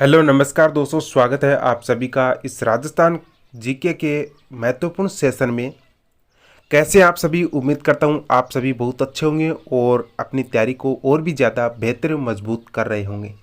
Hello नमस्कार दोस्तों, स्वागत है आप सभी का इस राजस्थान जीके के महत्वपूर्ण सेशन में। कैसे आप सभी? उम्मीद करता हूँ आप सभी बहुत अच्छे होंगे और अपनी तैयारी को और भी ज़्यादा बेहतर मजबूत कर रहे होंगे।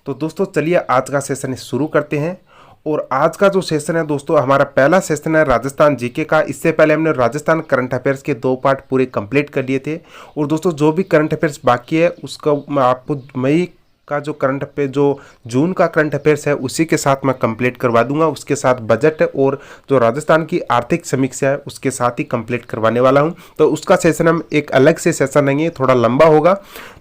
तो दोस्तों चलिए आज का सेशन शुरू करते हैं। और आज का जो सेशन है दोस्तों, हमारा पहला सेशन है राजस्थान जीके का। इससे पहले हमने राजस्थान करंट अफेयर्स के 2 पार्ट पूरे कंप्लीट कर लिए थे। और दोस्तों जो भी करंट अफेयर्स बाकी है उसका मैं आपको मई का जो करंट अफेयर जो जून का करंट अफेयर्स है उसी के साथ मैं कंप्लीट करवा दूंगा। उसके साथ बजट और जो राजस्थान की आर्थिक समीक्षा है उसके साथ ही कंप्लीट करवाने वाला हूं। तो उसका सेशन हम एक अलग से सेशन लेंगे, थोड़ा लंबा होगा।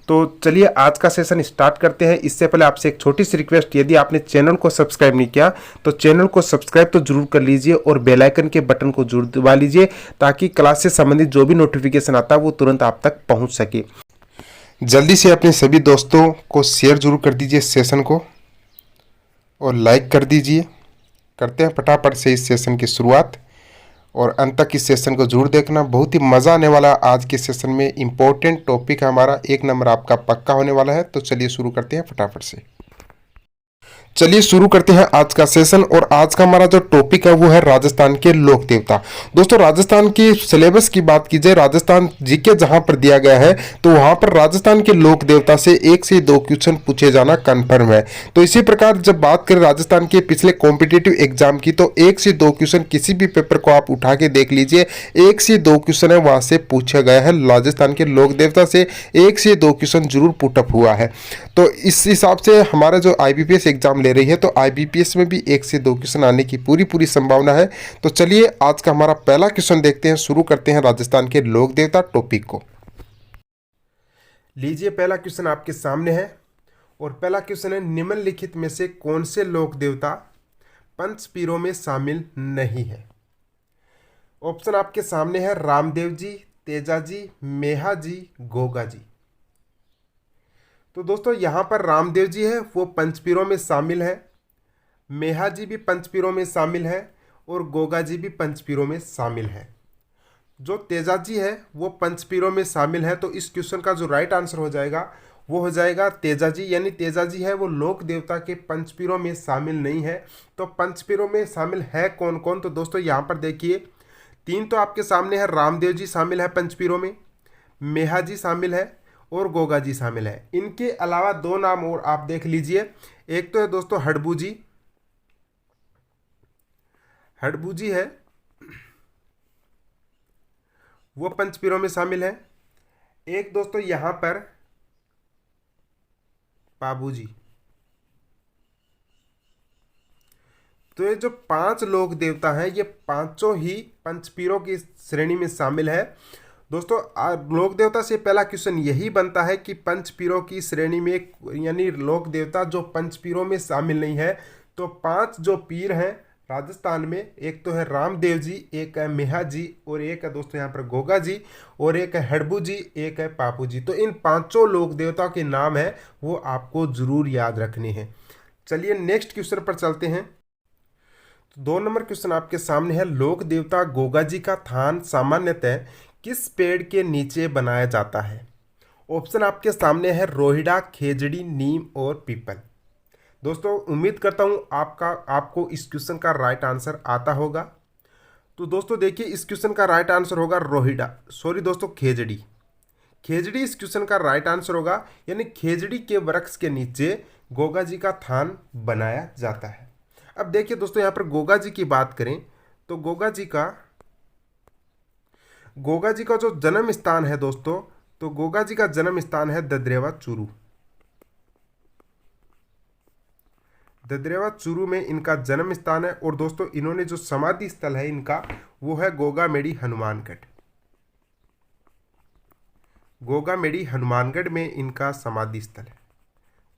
तो चलिए आज का सेशन स्टार्ट करते हैं। इससे पहले आपसे एक छोटी सी रिक्वेस्ट, यदि आपने चैनल को सब्सक्राइब नहीं किया तो चैनल को सब्सक्राइब तो जरूर कर लीजिए और बेल आइकन के बटन को जरूर दबा लीजिए ताकि क्लास से संबंधित जो भी नोटिफिकेशन आता है वो तुरंत आप तक पहुंच सके। जल्दी से अपने सभी दोस्तों को शेयर जरूर कर दीजिए सेशन को और लाइक कर दीजिए। करते हैं फटाफट से इस सेशन की शुरुआत और अंत तक इस सेशन को जरूर देखना, बहुत ही मज़ा आने वाला है। आज के सेशन में इम्पोर्टेंट टॉपिक है हमारा, 1 नंबर आपका पक्का होने वाला है। तो चलिए शुरू करते हैं फटाफट से। चलिए शुरू करते हैं आज का सेशन। और आज का हमारा जो टॉपिक है वो है राजस्थान के लोक देवता। दोस्तों राजस्थान की सिलेबस की बात की जाए, राजस्थान जीके जहां पर दिया गया है तो वहां पर राजस्थान के लोक देवता से 1 से 2 क्वेश्चन पूछे जाना कन्फर्म है। तो इसी प्रकार जब बात करें राजस्थान के पिछले कॉम्पिटिटिव एग्जाम की तो 1 से 2 क्वेश्चन किसी भी पेपर को आप उठा के देख लीजिए, 1 से 2 क्वेश्चन है वहां से पूछा गया है। राजस्थान के लोक देवता से 1 से 2 क्वेश्चन जरूर पुटअप हुआ है। तो इस हिसाब से हमारा जो आईबीपीएस एग्जाम ले रही है तो आईबीपीएस में भी 1 से 2 क्वेश्चन आने की पूरी संभावना है। तो चलिए आज का हमारा पहला क्वेश्चन देखते हैं, शुरू करते हैं राजस्थान के लोक देवता टॉपिक को। लीजिए पहला क्वेश्चन आपके सामने है और पहला क्वेश्चन है, निम्नलिखित में से कौन से लोक देवता पंचपीरों में शामिल नहीं है? ऑप्शन आपके सामने है रामदेव जी, तेजा जी, मेहा जी, गोगा जी। तो दोस्तों यहाँ पर रामदेव जी है वो पंचपीरों में शामिल है, मेहा जी भी पंचपीरों में शामिल है और गोगा जी भी पंचपीरों में शामिल है। जो तेजा जी है वो पंचपीरों में शामिल है। तो इस क्वेश्चन का जो राइट आंसर हो जाएगा वो हो जाएगा तेजा जी, यानी तेजा जी है वो लोक देवता के पंचपीरों में शामिल नहीं है। तो पंचपीरों में शामिल है कौन कौन? तो दोस्तों यहाँ पर देखिए 3 तो आपके सामने है, रामदेव जी शामिल है पंचपीरों में, मेहा जी शामिल है और गोगा जी शामिल है। इनके अलावा 2 नाम और आप देख लीजिए, एक तो है दोस्तों हड़बू जी, हड़बू जी है वो पंचपीरों में शामिल है। एक दोस्तों यहां पर पाबू जी। तो ये जो 5 लोक देवता हैं ये पांचों ही पंचपीरों की श्रेणी में शामिल है। दोस्तों लोक देवता से पहला क्वेश्चन यही बनता है कि पंचपीरों की श्रेणी में यानी लोक देवता जो पंचपीरों में शामिल नहीं है। तो 5 जो पीर हैं राजस्थान में, एक तो है रामदेव जी, एक है मेहा जी और एक है दोस्तों यहाँ पर गोगा जी और एक है हड़बू जी, एक है पापू जी। तो इन 5 लोक देवताओं के नाम है वो आपको जरूर याद रखने हैं। चलिए नेक्स्ट क्वेश्चन पर चलते हैं। तो 2 नंबर क्वेश्चन आपके सामने है, लोक देवता गोगा जी का थान सामान्यतः किस पेड़ के नीचे बनाया जाता है? ऑप्शन आपके सामने है रोहिड़ा, खेजड़ी, नीम और पीपल। दोस्तों उम्मीद करता हूं आपको इस क्वेश्चन का राइट आंसर आता होगा। तो दोस्तों देखिए इस क्वेश्चन का राइट आंसर होगा रोहिड़ा, सॉरी दोस्तों खेजड़ी। खेजड़ी इस क्वेश्चन का राइट आंसर होगा, यानी खेजड़ी के वृक्ष के नीचे गोगा जी का थान बनाया जाता है। अब देखिए दोस्तों यहाँ पर गोगा जी की बात करें तो गोगा जी का जो जन्म स्थान है दोस्तों, तो गोगा जी का जन्म स्थान है ददरेवा चूरू। ददरेवा चूरू में इनका जन्म स्थान है। और दोस्तों इन्होंने जो समाधि स्थल है इनका वो है गोगामेड़ी हनुमानगढ़। गोगामेड़ी हनुमानगढ़ में इनका समाधि स्थल है।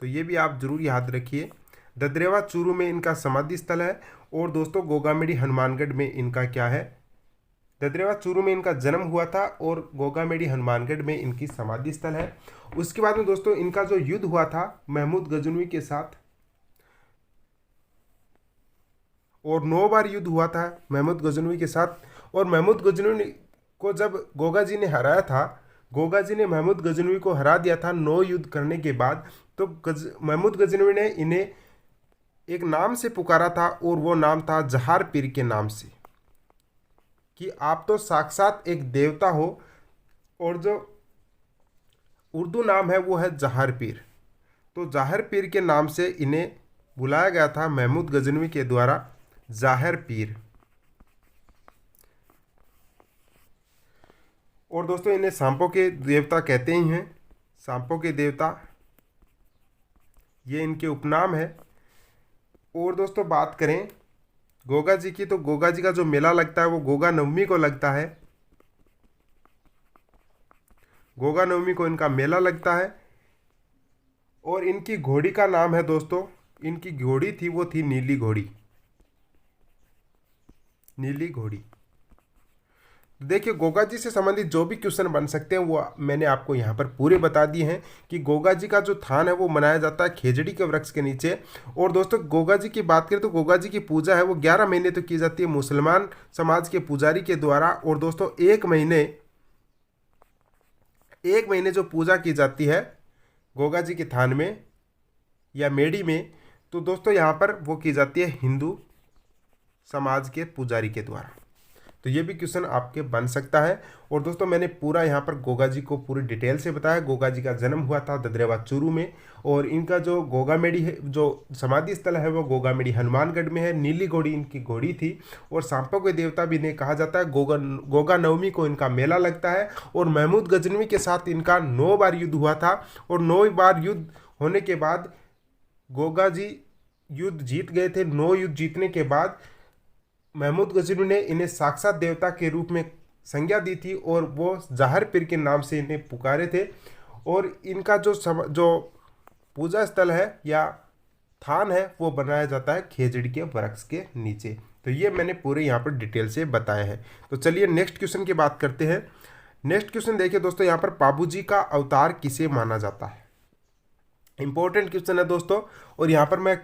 तो ये भी आप जरूर याद रखिए, ददरेवा चूरू में इनका समाधि स्थल है और दोस्तों गोगामेड़ी हनुमानगढ़ में इनका क्या है, ददरेवा चूरू में इनका जन्म हुआ था और गोगामेड़ी हनुमानगढ़ में इनकी समाधि स्थल है। उसके बाद में दोस्तों इनका जो युद्ध हुआ था महमूद गजनवी के साथ, और 9 बार युद्ध हुआ था महमूद गजनवी के साथ। और महमूद गजनवी को जब गोगा जी ने हराया था, गोगा जी ने महमूद गजनवी को हरा दिया था 9 युद्ध करने के बाद। तो महमूद गजनवी ने इन्हें एक नाम से पुकारा था और वो नाम था जहार पीर के नाम से, कि आप तो साक्षात एक देवता हो। और जो उर्दू नाम है वो है जहार पीर। तो जहार पीर के नाम से इन्हें बुलाया गया था महमूद गजनवी के द्वारा जाहिर पीर। और दोस्तों इन्हें सांपों के देवता कहते ही हैं, सांपों के देवता, ये इनके उपनाम है। और दोस्तों बात करें गोगा जी की, तो गोगा जी का जो मेला लगता है वो गोगा नवमी को लगता है। गोगा नवमी को इनका मेला लगता है। और इनकी घोड़ी का नाम है दोस्तों, इनकी घोड़ी थी वो थी नीली घोड़ी, नीली घोड़ी। देखिए गोगा जी से संबंधित जो भी क्वेश्चन बन सकते हैं वो मैंने आपको यहाँ पर पूरे बता दिए हैं कि गोगा जी का जो थान है वो मनाया जाता है खेजड़ी के वृक्ष के नीचे। और दोस्तों गोगा जी की बात करें तो गोगा जी की पूजा है वो 11 महीने तो की जाती है मुसलमान समाज के पुजारी के द्वारा। और दोस्तों एक महीने जो पूजा की जाती है गोगा जी के थान में या मेड़ी में, तो दोस्तों यहाँ पर वो की जाती है हिंदू समाज के पुजारी के द्वारा। तो ये भी क्वेश्चन आपके बन सकता है। और दोस्तों मैंने पूरा यहाँ पर गोगा जी को पूरी डिटेल से बताया। गोगा जी का जन्म हुआ था ददरेवा चूरू में, और इनका जो गोगा मेड़ी है, जो समाधि स्थल है वो गोगा मेड़ी हनुमानगढ़ में है। नीली घोड़ी इनकी घोड़ी थी। और सांपों के देवता भी इन्हें कहा जाता है। गोगा नवमी को इनका मेला लगता है। और महमूद गजनवी के साथ इनका 9 बार युद्ध हुआ था। और 9 बार युद्ध होने के बाद गोगा जी युद्ध जीत गए थे। 9 युद्ध जीतने के बाद महमूद गजनवी ने इन्हें साक्षात देवता के रूप में संज्ञा दी थी और वो जाहिर पीर के नाम से इन्हें पुकारे थे। और इनका जो पूजा स्थल है या थान है वो बनाया जाता है खेजड़ी के वृक्ष के नीचे। तो ये मैंने पूरे यहाँ पर डिटेल से बताया है। तो चलिए नेक्स्ट क्वेश्चन की बात करते हैं। नेक्स्ट क्वेश्चन देखिए दोस्तों, यहाँ पर पाबू जी का अवतार किसे माना जाता है। इंपॉर्टेंट क्वेश्चन है दोस्तों, और यहाँ पर मैं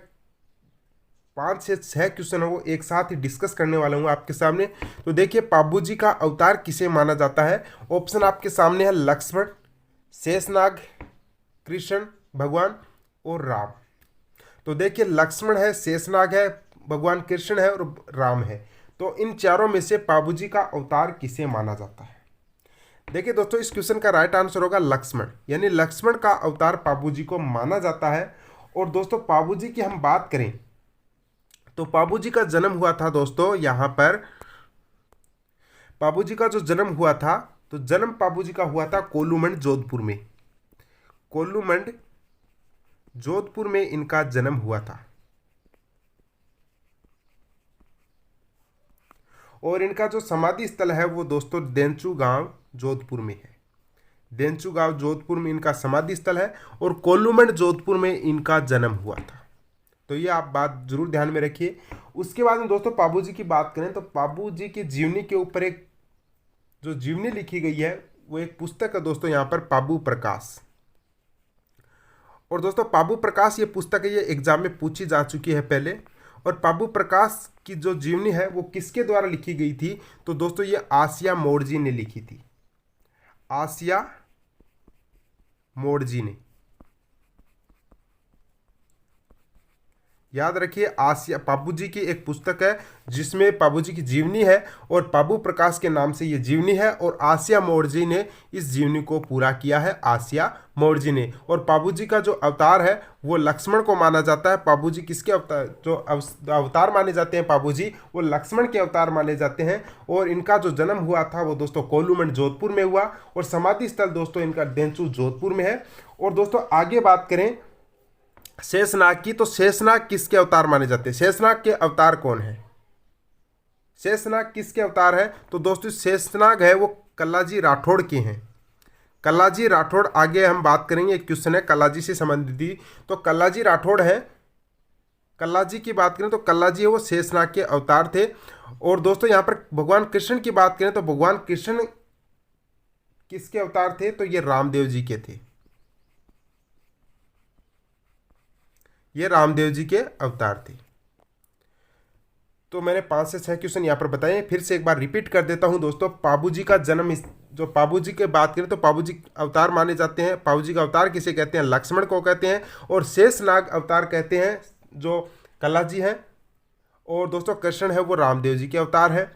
5 से 6 क्वेश्चन है वो एक साथ ही डिस्कस करने वाला हूँ आपके सामने। तो देखिए पाबू जी का अवतार किसे माना जाता है। ऑप्शन आपके सामने है लक्ष्मण, शेषनाग, कृष्ण भगवान और राम। तो देखिए लक्ष्मण है, शेषनाग है, भगवान कृष्ण है और राम है। तो इन चारों में से पाबू जी का अवतार किसे माना जाता है। देखिए दोस्तों इस क्वेश्चन का राइट आंसर होगा लक्ष्मण, यानी लक्ष्मण का अवतार पाबू जी को माना जाता है। और दोस्तों पाबू जी की हम बात करें तो पाबू जी का जन्म हुआ था दोस्तों, यहाँ पर पाबू जी का जो जन्म हुआ था, तो जन्म पाबू जी का हुआ था कोल्लूमंड जोधपुर में। कोल्लूमंड जोधपुर में इनका जन्म हुआ था। और इनका जो समाधि स्थल है वो दोस्तों देंचू गांव जोधपुर में है। देंचू गांव जोधपुर में इनका समाधि स्थल है और कोल्लूमंड जोधपुर में इनका जन्म हुआ था। तो ये आप बात जरूर ध्यान में रखिए। उसके बाद में दोस्तों पाबू जी की बात करें तो पाबू जी की जीवनी के ऊपर एक जो जीवनी लिखी गई है वो एक पुस्तक है दोस्तों, यहाँ पर पाबू प्रकाश। और दोस्तों पाबू प्रकाश ये पुस्तक है, ये एग्जाम में पूछी जा चुकी है पहले। और पाबू प्रकाश की जो जीवनी है वो किसके द्वारा लिखी गई थी, तो दोस्तों ये आसिया मोड़जी ने लिखी थी। आसिया मोड़जी ने, याद रखिए आसिया पाबू जी की एक पुस्तक है जिसमें पाबू जी की जीवनी है और पाबू प्रकाश के नाम से ये जीवनी है। और आसिया मोड़जी ने इस जीवनी को पूरा किया है, आसिया मोड़जी ने। और पाबू जी का जो अवतार है वो लक्ष्मण को माना जाता है। पाबू जी किसके अवतार, जो अवतार माने जाते हैं पाबू जी, वो लक्ष्मण के अवतार माने जाते हैं। और इनका जो जन्म हुआ था वो दोस्तों कोल्लूमंड जोधपुर में हुआ और समाधि स्थल दोस्तों इनका देंचू जोधपुर में है। और दोस्तों आगे बात करें शेषनाग की, तो शेषनाग किसके अवतार माने जाते हैं। शेषनाग के अवतार कौन है, शेषनाग किसके अवतार है, तो दोस्तों शेषनाग है वो कल्लाजी राठौड़ के हैं। कल्लाजी राठौड़, आगे हम बात करेंगे, एक क्वेश्चन है कल्लाजी से संबंधित, तो कल्लाजी राठौड़ है। कल्लाजी की बात करें तो कल्लाजी है वो शेषनाग के अवतार थे। और दोस्तों यहाँ पर भगवान कृष्ण की बात करें तो भगवान कृष्ण किसके अवतार थे, तो ये रामदेव जी के थे। ये रामदेव जी के अवतार थे। तो मैंने 5 से 6 क्वेश्चन यहाँ पर बताए, फिर से एक बार रिपीट कर देता हूँ दोस्तों। पाबू जी का जन्म, जो पाबू जी की बात करें तो पाबू जी अवतार माने जाते हैं। पाबू जी का अवतार किसे कहते हैं, लक्ष्मण को कहते हैं। और शेषनाग अवतार कहते हैं जो कल्ला जी हैं। और दोस्तों कृष्ण है वो रामदेव जी के अवतार है।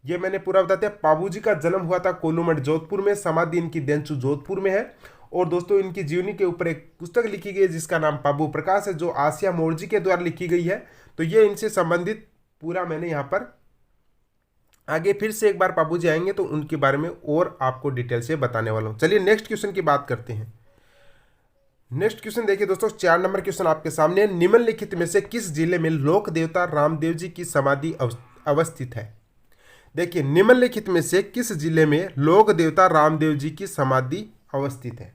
ये मैंने पूरा बता दिया। पाबू जी का जन्म हुआ था कोलूमठ जोधपुर में, समाधि इनकी देंचू जोधपुर में है। और दोस्तों इनकी जीवनी के ऊपर एक पुस्तक लिखी गई है जिसका नाम पाबू प्रकाश है, जो आसिया मोर्जी के द्वारा लिखी गई है। तो ये इनसे संबंधित पूरा मैंने यहाँ पर, आगे फिर से एक बार पाबू जी आएंगे तो उनके बारे में और आपको डिटेल से बताने वाला हूँ। चलिए नेक्स्ट क्वेश्चन की बात करते हैं। नेक्स्ट क्वेश्चन देखिए दोस्तों, 4 नंबर क्वेश्चन आपके सामने है। निम्नलिखित में से किस जिले में लोक देवता रामदेव जी की समाधि अवस्थित है? देखिए निम्नलिखित में से किस जिले में लोक देवता रामदेव जी की समाधि अवस्थित है?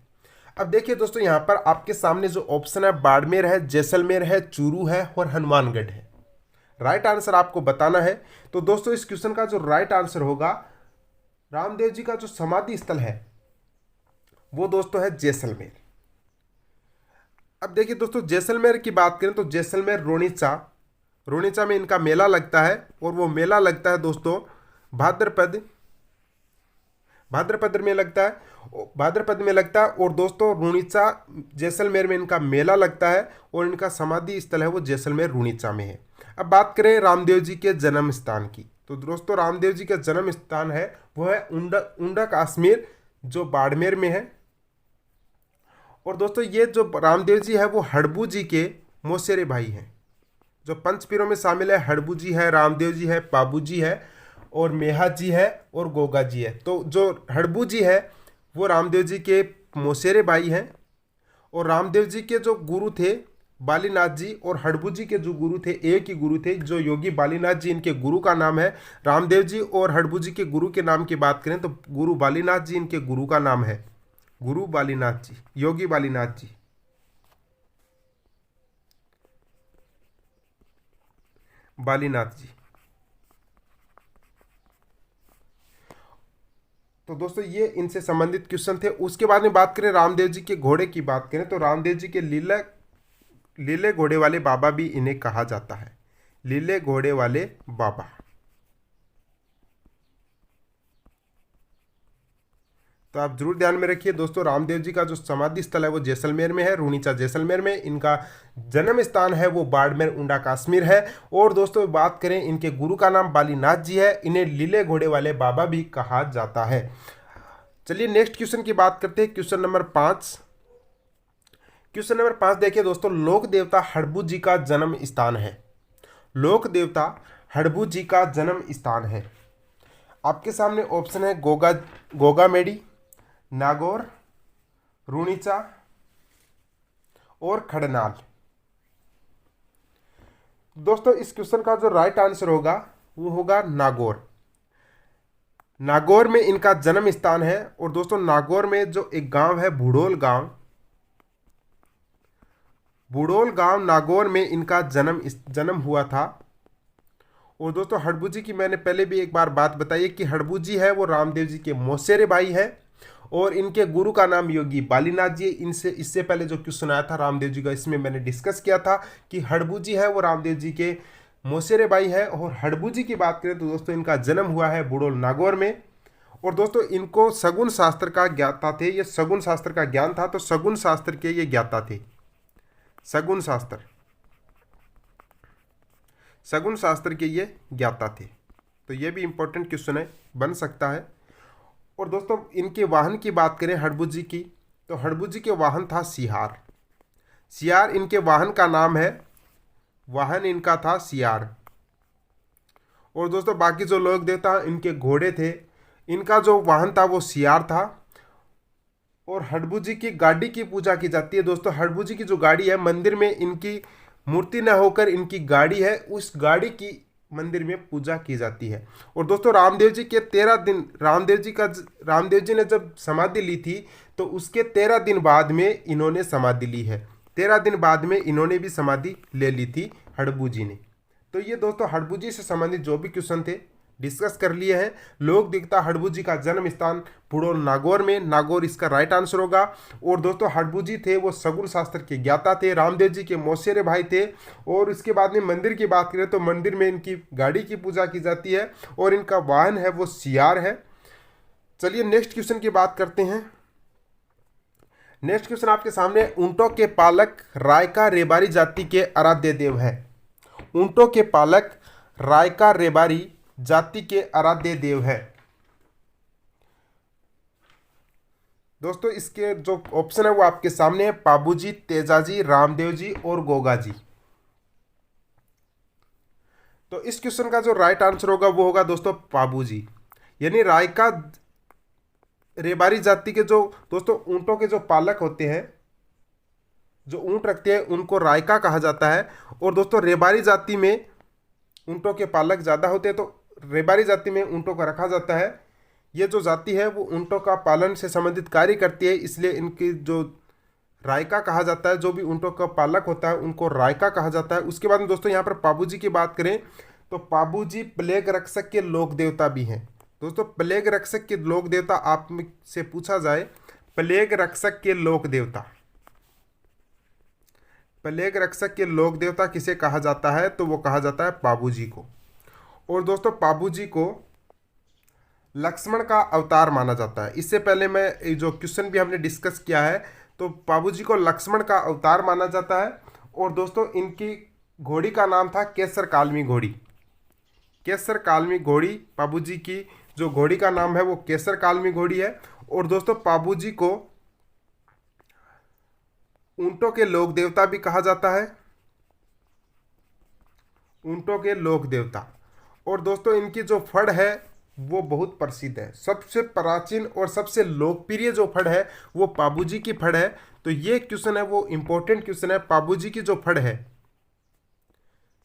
अब देखिए दोस्तों यहाँ पर आपके सामने जो ऑप्शन है, बाड़मेर है, जैसलमेर है, चूरू है और हनुमानगढ़ है। राइट आंसर आपको बताना है। तो दोस्तों इस क्वेश्चन का जो राइट आंसर होगा, रामदेव जी का जो समाधि स्थल है वो दोस्तों है जैसलमेर। अब देखिए दोस्तों जैसलमेर की बात करें तो जैसलमेर रोनिचा में इनका मेला लगता है। और वो मेला लगता है दोस्तों भाद्रपद में लगता है। और दोस्तों रुणीचा जैसलमेर में इनका मेला लगता है और इनका समाधि स्थल है वो जैसलमेर रुणीचा में है। अब बात करें रामदेव जी के जन्म स्थान की, तो दोस्तों रामदेव जी का जन्म स्थान है वो है उंडा कश्मीर, जो बाड़मेर में है। और दोस्तों ये जो रामदेव जी है वो हड़बू जी के मौसेरे भाई हैं। जो पंचपीरों में शामिल है, हड़बू जी है, रामदेव जी है, पाबू जी है और मेहा जी है और गोगा जी है। तो जो हड़बू जी है वो रामदेव जी के मौसेरे भाई हैं। और रामदेव जी के जो गुरु थे बालीनाथ जी, और हड़बू जी के जो गुरु थे एक ही गुरु थे, जो योगी बालीनाथ जी, इनके गुरु का नाम है। रामदेव जी और हड़बू जी के गुरु के नाम की बात करें तो गुरु बालीनाथ जी इनके गुरु का नाम है, गुरु बालीनाथ जी, योगी बालीनाथ जी। बालीनाथ जी। तो दोस्तों ये इनसे संबंधित क्वेश्चन थे। उसके बाद में बात करें रामदेव जी के घोड़े की बात करें तो रामदेव जी के लीले घोड़े वाले बाबा भी इन्हें कहा जाता है, लीले घोड़े वाले बाबा। तो आप जरूर ध्यान में रखिए दोस्तों, रामदेव जी का जो समाधि स्थल है वो जैसलमेर में है, रुणीचा जैसलमेर में। इनका जन्म स्थान है वो बाड़मेर उंडा कश्मीर है। और दोस्तों बात करें इनके गुरु का नाम बालीनाथ जी है, इन्हें लीले घोड़े वाले बाबा भी कहा जाता है। चलिए नेक्स्ट क्वेश्चन की बात करते हैं, क्वेश्चन नंबर 5। क्वेश्चन नंबर 5 देखिए दोस्तों, लोक देवता हड़बू जी का जन्म स्थान है। लोक देवता हड़बू जी का जन्म स्थान है। आपके सामने ऑप्शन है गोगामेडी, नागौर, रुणीचा और खड़नाल। दोस्तों इस क्वेश्चन का जो राइट आंसर होगा वो होगा नागौर। नागौर में इनका जन्म स्थान है। और दोस्तों नागौर में जो एक गांव है बुड़ोल गांव नागौर में इनका जन्म हुआ था। और दोस्तों हड़बू जी की मैंने पहले भी एक बार बात बताई है कि हड़बू जी है वो रामदेव जी के मौसेरे भाई हैं और इनके गुरु का नाम योगी बालीनाथ जी। इससे पहले जो क्वेश्चन आया था रामदेव जी का, इसमें मैंने डिस्कस किया था कि हड़बू जी है वो रामदेव जी के मौसेरे भाई है। और हड़बू जी की बात करें तो दोस्तों इनका जन्म हुआ है बुड़ोल नागौर में। और दोस्तों इनको सगुन शास्त्र का ज्ञाता थे, ये सगुन शास्त्र का ज्ञान था, तो सगुन शास्त्र के ये ज्ञाता थे। सगुन शास्त्र के ये ज्ञाता थे। तो ये भी इंपॉर्टेंट क्वेश्चन है, बन सकता है। और दोस्तों इनके वाहन की बात करें हड़बू जी की, तो हड़बू जी के वाहन था सियार इनके वाहन का नाम है, वाहन इनका था सियार। और दोस्तों बाकी जो लोक देवता इनके घोड़े थे, इनका जो वाहन था वो सियार था। और हड़बू जी की गाड़ी की पूजा की जाती है। दोस्तों हड़बू जी की जो गाड़ी है, मंदिर में इनकी मूर्ति न होकर इनकी गाड़ी है, उस गाड़ी की मंदिर में पूजा की जाती है। और दोस्तों रामदेव जी के 13 दिन रामदेव जी ने जब समाधि ली थी तो उसके 13 दिन बाद में इन्होंने समाधि ली है। 13 दिन बाद में इन्होंने भी समाधि ले ली थी हड़बू जी ने। तो ये दोस्तों हड़बू जी से संबंधित जो भी क्वेश्चन थे डिस्कस कर लिए हैं। लोक देवता हड़बू जी का जन्म स्थान बुड़ोल नागौर में, नागौर इसका राइट आंसर होगा। और दोस्तों हड़बू जी थे वो सगुन शास्त्र के ज्ञाता थे, रामदेव जी के मौसेरे भाई थे। और इसके बाद में मंदिर की बात करें तो मंदिर में इनकी गाड़ी की पूजा की जाती है और इनका वाहन है वो सियार है। चलिए नेक्स्ट क्वेश्चन की बात करते हैं। नेक्स्ट क्वेश्चन आपके सामने, ऊंटों के पालक रायका रेबारी जाति के आराध्य देव है। ऊंटों के पालक रायका रेबारी जाति के आराध्य देव है। दोस्तों इसके जो ऑप्शन है वो आपके सामने है, पाबूजी, तेजाजी, रामदेव जी और गोगा जी। तो इस क्वेश्चन का जो राइट आंसर होगा वो होगा दोस्तों पाबूजी। यानी रायका रेबारी जाति के जो दोस्तों ऊंटों के जो पालक होते हैं, जो ऊंट रखते हैं, उनको रायका कहा जाता है। और दोस्तों रेबारी जाति में ऊंटों के पालक ज़्यादा होते हैं, तो रेबारी जाति में ऊंटों को रखा जाता है। ये जो जाति है वो ऊंटों का पालन से संबंधित कार्य करती है, इसलिए इनकी जो रायका कहा जाता है। जो भी ऊंटों का पालक होता है उनको रायका कहा जाता है। उसके बाद में दोस्तों यहाँ पर पाबूजी की बात करें तो पाबूजी प्लेग रक्षक के लोक देवता भी हैं। दोस्तों प्लेग रक्षक के लोक देवता आप से पूछा जाए, प्लेग रक्षक के लोक देवता, प्लेग रक्षक के लोक देवता किसे कहा जाता है, तो वो कहा जाता है पाबूजी को। और दोस्तों पाबूजी को लक्ष्मण का अवतार माना जाता है। इससे पहले मैं जो क्वेश्चन भी हमने डिस्कस किया है, तो पाबूजी को लक्ष्मण का अवतार माना जाता है। और दोस्तों इनकी घोड़ी का नाम था केसर कालमी घोड़ी। केसर कालमी घोड़ी, पाबूजी की जो घोड़ी का नाम है वो केसर कालमी घोड़ी है। और दोस्तों पाबूजी को ऊंटों के लोक देवता भी कहा जाता है, ऊंटों के लोक देवता। और दोस्तों इनकी जो फड़ है वो बहुत प्रसिद्ध है। सबसे प्राचीन और सबसे लोकप्रिय जो फड़ है वो पाबूजी की फड़ है। तो ये क्वेश्चन है वो इंपॉर्टेंट क्वेश्चन है। पाबूजी की जो फड़ है,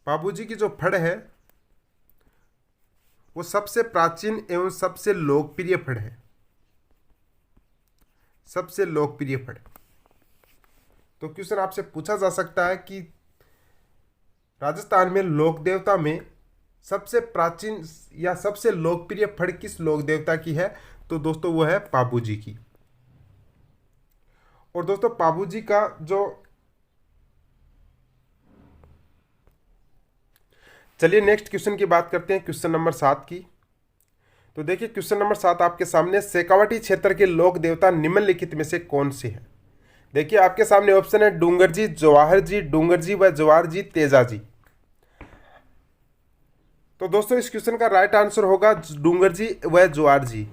पाबूजी की जो फड़ है वो सबसे प्राचीन एवं सबसे लोकप्रिय फड़ है, सबसे लोकप्रिय फड़। तो क्वेश्चन आपसे पूछा जा सकता है कि राजस्थान में लोक देवता में सबसे प्राचीन या सबसे लोकप्रिय फड़ किस लोक देवता की है, तो दोस्तों वो है पाबूजी की। और दोस्तों पाबूजी का जो, चलिए नेक्स्ट क्वेश्चन की बात करते हैं, क्वेश्चन नंबर 7 की। तो देखिए क्वेश्चन नंबर 7 आपके सामने, शेखावाटी क्षेत्र के लोक देवता निम्नलिखित में से कौन से हैं। देखिए आपके सामने ऑप्शन है डूंगर जी, जवाहर जी, डूंगर जी व जवाहर जी, तेजा जी। तो दोस्तों इस क्वेश्चन का राइट आंसर होगा डूंगर जी व जवाहर जी।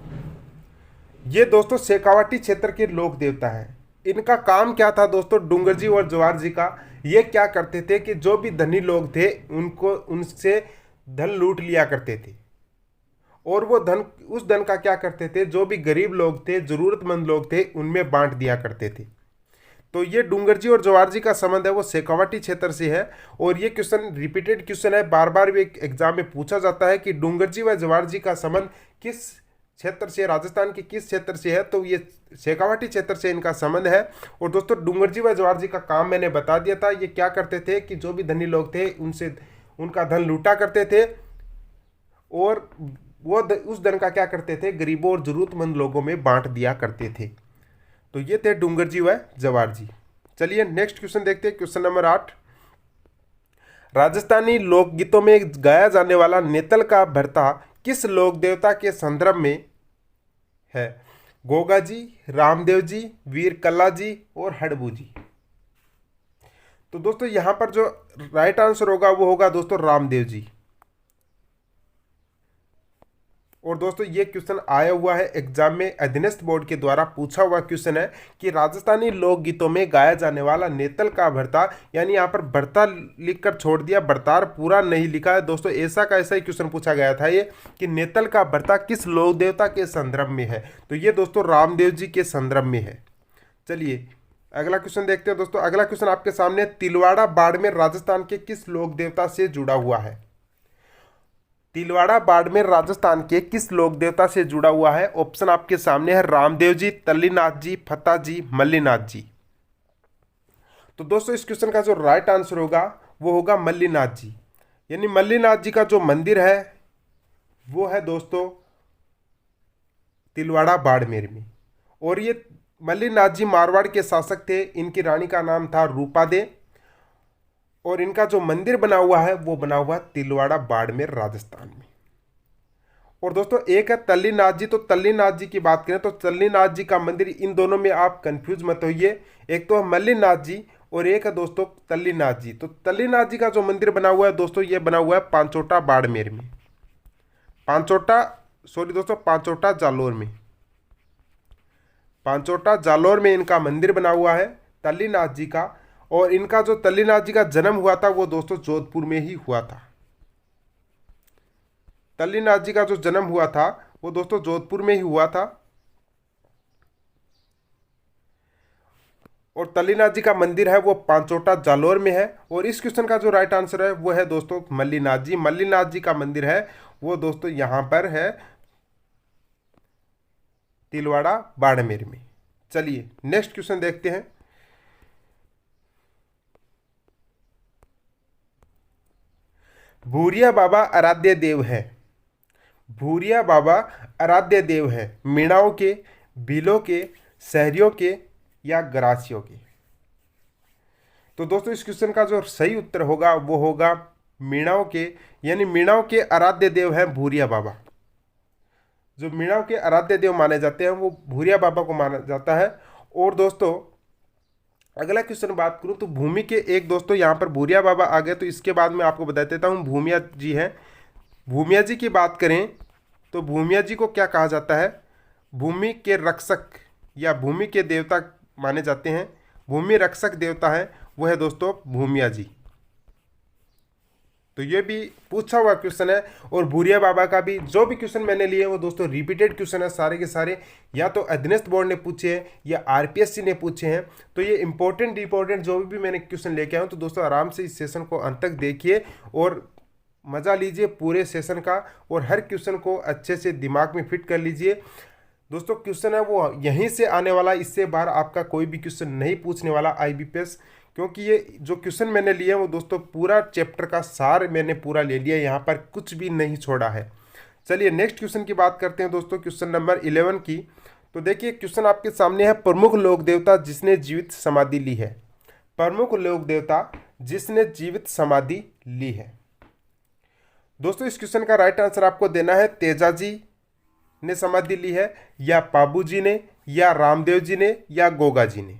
ये दोस्तों शेखावाटी क्षेत्र के लोक देवता हैं। इनका काम क्या था दोस्तों, डूंगर जी और जवाहर जी का, ये क्या करते थे कि जो भी धनी लोग थे उनको उनसे धन लूट लिया करते थे। और वो धन, उस धन का क्या करते थे, जो भी गरीब लोग थे, जरूरतमंद लोग थे, उनमें बांट दिया करते थे। तो ये डूंगर जी और जवाहर जी का संबंध है वो शेखावाटी क्षेत्र से है। और ये क्वेश्चन रिपीटेड क्वेश्चन है, बार बार भी एग्जाम में पूछा जाता है कि डूंगर जी व जवाहर जी का संबंध किस क्षेत्र से, राजस्थान के किस क्षेत्र से है, तो ये शेखावाटी क्षेत्र से इनका संबंध है। और दोस्तों डूंगर जी व जवाहर जी का काम मैंने बता दिया था। ये क्या करते थे कि जो भी धनी लोग थे उनसे उनका धन लूटा करते थे, और वो उस धन का क्या करते थे, गरीबों और जरूरतमंद लोगों में बांट दिया करते थे। तो ये थे डूंगर जी व जवाहर जी। चलिए नेक्स्ट क्वेश्चन देखते हैं, क्वेश्चन नंबर 8। राजस्थानी लोकगीतों में गाया जाने वाला नेतल का भरता किस लोक देवता के संदर्भ में है। गोगा जी, रामदेव जी, वीर कल्ला जी और हड़बू जी। तो दोस्तों यहां पर जो राइट आंसर होगा वो होगा दोस्तों रामदेव जी। और दोस्तों ये क्वेश्चन आया हुआ है एग्जाम में, अधीनस्थ बोर्ड के द्वारा पूछा हुआ क्वेश्चन है कि राजस्थानी लोकगीतों में गाया जाने वाला नेतल का भरता, यानी यहाँ पर भरता लिखकर छोड़ दिया, भरतार पूरा नहीं लिखा है। दोस्तों ऐसा का ऐसा ही क्वेश्चन पूछा गया था ये कि नेतल का भरता किस लोक देवता के संदर्भ में है, तो ये दोस्तों रामदेव जी के संदर्भ में है। चलिए अगला क्वेश्चन देखते हैं दोस्तों। अगला क्वेश्चन आपके सामने, तिलवाड़ा बाड़मेर राजस्थान के किस लोक देवता से जुड़ा हुआ है। तिलवाड़ा बाड़मेर राजस्थान के किस लोक देवता से जुड़ा हुआ है। ऑप्शन आपके सामने है रामदेव जी, तल्लीनाथ जी, फता जी, मल्लीनाथ जी। तो दोस्तों इस क्वेश्चन का जो राइट आंसर होगा वो होगा मल्लीनाथ जी। यानी मल्लीनाथ जी का जो मंदिर है वो है दोस्तों तिलवाड़ा बाड़मेर में। और ये मल्लीनाथ जी मारवाड़ के शासक थे, इनकी रानी का नाम था रूपादे, और इनका जो मंदिर बना हुआ है वो बना हुआ तिलवाड़ा बाड़मेर राजस्थान में। और दोस्तों एक है तल्लीनाथ जी। तो तल्लीनाथ जी की बात करें तो तल्लीनाथ जी का मंदिर, इन दोनों में आप कंफ्यूज मत होइए, एक तो है मल्लीनाथ जी और एक है दोस्तों तल्लीनाथ जी। तो तल्लीनाथ जी का जो मंदिर बना हुआ है दोस्तों, ये बना हुआ है पांचोटा बाड़मेर में, पांचोटा जालोर में, पांचोटा जालोर में इनका मंदिर बना हुआ है तल्लीनाथ जी का। और इनका जो तल्लीनाथ जी का जन्म हुआ था वो दोस्तों जोधपुर में ही हुआ था। तल्लीनाथ जी का जो जन्म हुआ था वो दोस्तों जोधपुर में ही हुआ था। और तल्लीनाथ जी का मंदिर है वो पांचोटा जालोर में है। और इस क्वेश्चन का जो राइट आंसर है वो है दोस्तों मल्लीनाथ जी। मल्लीनाथ जी का मंदिर है वो दोस्तों यहां पर है तिलवाड़ा बाड़मेर में। चलिए नेक्स्ट क्वेश्चन देखते हैं। भूरिया बाबा आराध्य देव है, भूरिया बाबा आराध्य देव है मीणाओं के, भीलों के, शहरियों के या गरासियों के। तो दोस्तों इस क्वेश्चन का जो सही उत्तर होगा वो होगा मीणाओं के, यानी मीणाओं के आराध्य देव है भूरिया बाबा। जो मीणाओं के आराध्य देव माने जाते हैं वो भूरिया बाबा को माना जाता है। और दोस्तों अगला क्वेश्चन बात करूं तो भूमि के एक दोस्तों यहाँ पर भूरिया बाबा आ गए, तो इसके बाद मैं आपको बता देता हूँ भूमिया जी हैं। भूमिया जी की बात करें तो भूमिया जी को क्या कहा जाता है, भूमि के रक्षक या भूमि के देवता माने जाते हैं। भूमि रक्षक देवता है वो है दोस्तों भूमिया जी। तो ये भी पूछा हुआ क्वेश्चन है। और भूरिया बाबा का भी जो भी क्वेश्चन मैंने लिए वो दोस्तों रिपीटेड क्वेश्चन है सारे के सारे, या तो अधीनस्थ बोर्ड ने पूछे हैं या आरपीएससी ने पूछे हैं। तो ये इंपॉर्टेंट जो भी मैंने क्वेश्चन लेके आया हूँ, तो दोस्तों आराम से इस सेशन को अंत तक देखिए और मज़ा लीजिए पूरे सेशन का, और हर क्वेश्चन को अच्छे से दिमाग में फिट कर लीजिए। दोस्तों क्वेश्चन है वो यहीं से आने वाला, इससे बाहर आपका कोई भी क्वेश्चन नहीं पूछने वाला आईबीपीएस, क्योंकि ये जो क्वेश्चन मैंने लिए वो दोस्तों पूरा चैप्टर का सार मैंने पूरा ले लिया, यहाँ पर कुछ भी नहीं छोड़ा है। चलिए नेक्स्ट क्वेश्चन की बात करते हैं दोस्तों, क्वेश्चन नंबर 11 की। तो देखिए क्वेश्चन आपके सामने है, प्रमुख लोक देवता जिसने जीवित समाधि ली है। प्रमुख लोक देवता जिसने जीवित समाधि ली है। दोस्तों इस क्वेश्चन का राइट आंसर आपको देना है तेजाजी ने समाधि ली है, या पाबू जी ने, या रामदेव जी ने, या गोगा जी ने।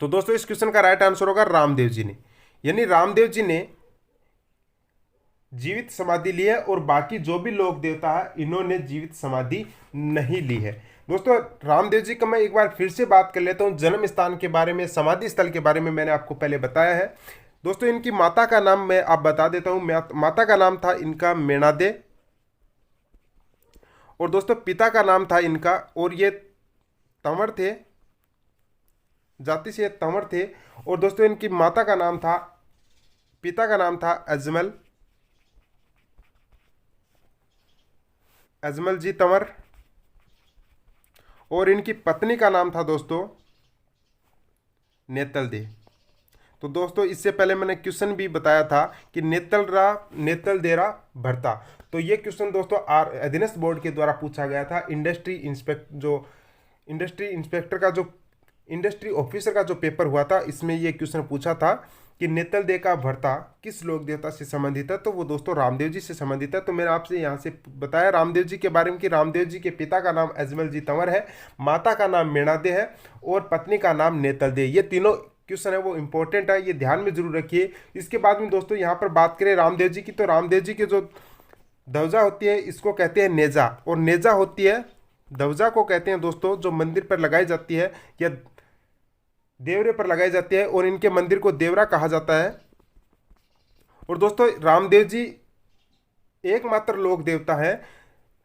तो दोस्तों इस क्वेश्चन का राइट आंसर होगा रामदेव जी ने, यानी रामदेव जी ने जीवित समाधि ली है, और बाकी जो भी लोक देवता है इन्होंने जीवित समाधि नहीं ली है। दोस्तों रामदेव जी का मैं एक बार फिर से बात कर लेता हूं, जन्म स्थान के बारे में, समाधि स्थल के बारे में मैंने आपको पहले बताया है। दोस्तों इनकी माता का नाम मैं आप बता देता हूं, माता का नाम था इनका मेणादे, और दोस्तों पिता का नाम था इनका, और ये तंवर थे, जाति से तंवर थे। और दोस्तों इनकी माता का नाम था, पिता का नाम था अजमल जी तंवर, और इनकी पत्नी का नाम था दोस्तों नेतल दे। तो दोस्तों इससे पहले मैंने क्वेश्चन भी बताया था कि नेतल देरा भरता। तो ये क्वेश्चन दोस्तों अधीनस्थ बोर्ड के द्वारा पूछा गया था। इंडस्ट्री ऑफिसर का जो पेपर हुआ था इसमें ये क्वेश्चन पूछा था कि नेतल दे का भरता किस लोक देवता से संबंधित है। तो वो दोस्तों रामदेव जी से संबंधित है। तो मैंने आपसे यहाँ से बताया रामदेव जी के बारे में कि रामदेव जी के पिता का नाम अजमल जी तंवर है, माता का नाम मेणादे है, और पत्नी का नाम नेतल दे। ये तीनों क्वेश्चन है वो इंपॉर्टेंट है, ये ध्यान में जरूर रखिए। इसके बाद में दोस्तों यहाँ पर बात करें रामदेव जी की, तो रामदेव जी की जो ध्वजा होती है इसको कहते हैं नेजा, और नेजा होती है, ध्वजा को कहते हैं दोस्तों जो मंदिर पर लगाई जाती है या देवरे पर लगाई जाती है, और इनके मंदिर को देवरा कहा जाता है। और दोस्तों रामदेव जी एकमात्र लोक देवता है,